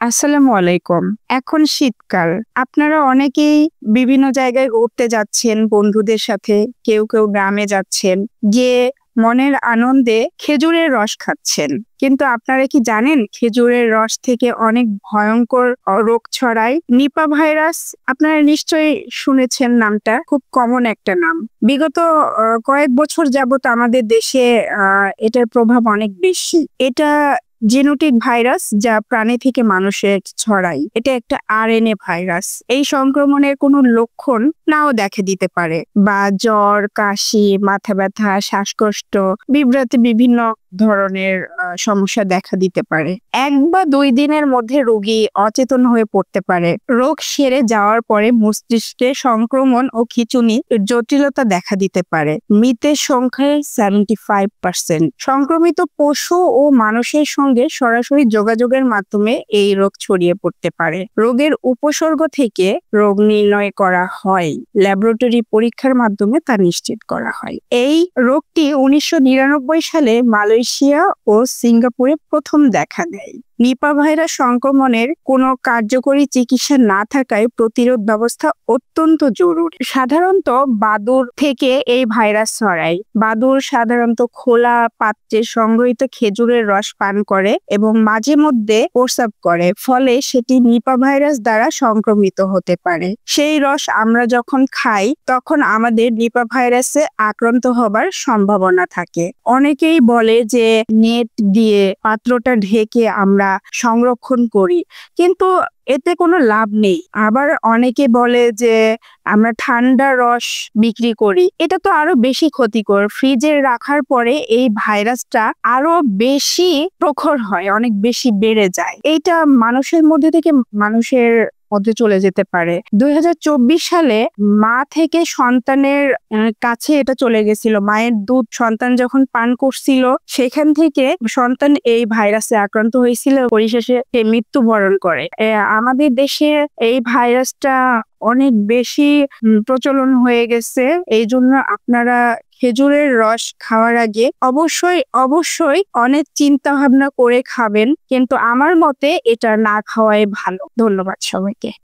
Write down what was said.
আসসালামু আলাইকুম। এখন শীতকাল। আপনারা অনেকেই বিভিন্ন জায়গায় ঘুরতে যাচ্ছেন বন্ধুদের সাথে, কেউ গ্রামে যাচ্ছেন। গিয়ে মনের আনন্দে খেজুরের রস খাচ্ছেন। কিন্তু আপনারা কি জানেন খেজুরের রস থেকে অনেক ভয়ংকর রোগ ছড়ায়? নিপা ভাইরাস আপনারা নিশ্চয়ই শুনেছেন নামটা, খুব কমন একটা নাম। বিগত কয়েক বছর যাবত আমাদের দেশে এটার প্রভাব অনেক বেশি। এটা জেনেটিক ভাইরাস যা প্রাণী থেকে মানুষে ছড়ায়। এটা একটা আরএনএ ভাইরাস। এই সংক্রমণের কোনো লক্ষণ নাও দেখা দিতে পারে, বা জ্বর, কাশি, মাথা ব্যথা, শ্বাসকষ্ট, বিভ্রান্তি, বিভিন্ন ধরনের সমস্যা দেখা দিতে পারে। 1 বা 2 দিনের মধ্যে রোগী অচেতন হয়ে পড়তে পারে। রোগ সেরে যাওয়ার পরে মস্তিষ্কে সংক্রমণ ও খিঁচুনি জটিলতা দেখা দিতে পারে। মৃতের সংখ্যা 75%। সংক্রমিত পশু ও মানুষের সঙ্গে সরাসরি যোগাযোগের মাধ্যমে এই রোগ ছড়িয়ে পড়তে পারে। রোগের উপসর্গ থেকে রোগ নির্ণয় করা হয়, ল্যাবরেটরি পরীক্ষার মাধ্যমে তা নিশ্চিত করা হয়। এই রোগটি 1999 সালে মালয়েশিয়া ও সিঙ্গাপুরে প্রথম দেখা দেয়। নিপা ভাইরাস সংক্রমণের কোনো কার্যকরী চিকিৎসা না থাকায় প্রতিরোধ ব্যবস্থা অত্যন্ত জরুরি। সাধারণত বাদুড় থেকে এই ভাইরাস ছড়ায়। বাদুড় সাধারণত খোলা পাত্রে সংগ্রহিত খেজুরের রস পান করে এবং মাঝে মধ্যে প্রস্রাব করে, ফলে সেটি নিপা ভাইরাস দ্বারা সংক্রমিত হতে পারে। সেই রস আমরা যখন খাই তখন আমাদের নিপা ভাইরাসে আক্রান্ত হবার সম্ভাবনা থাকে। অনেকেই বলে যে নেট দিয়ে পাত্রটা ঢেকে আমরা সংরক্ষণ করি, কিন্তু এতে কোনো লাভ নেই। আবার অনেকে বলে যে আমরা ঠান্ডা রস বিক্রি করি, এটা তো আরো বেশি ক্ষতিকর। ফ্রিজে রাখার পরে এই ভাইরাসটা আরো বেশি প্রখর হয়, অনেক বেশি বেড়ে যায়। এইটা মানুষের মধ্যে থেকে মানুষের মধ্যে চলে যেতে পারে। 2024 সালে মা থেকে সন্তানের কাছে এটা চলে গেছিল। মায়ের দুধ সন্তান যখন পান করছিল, সেখান থেকে সন্তান এই ভাইরাসে আক্রান্ত হয়েছিল, পরিশেষে মৃত্যুবরণ করে। আমাদের দেশে এই ভাইরাসটা অনেক বেশি প্রচলন হয়ে গেছে। এই জন্য আপনারা খেজুরের রস খাওয়ার আগে অবশ্যই অনেক চিন্তা ভাবনা করে খাবেন, কিন্তু আমার মতে এটা না খাওয়াই ভালো। ধন্যবাদ সবাইকে।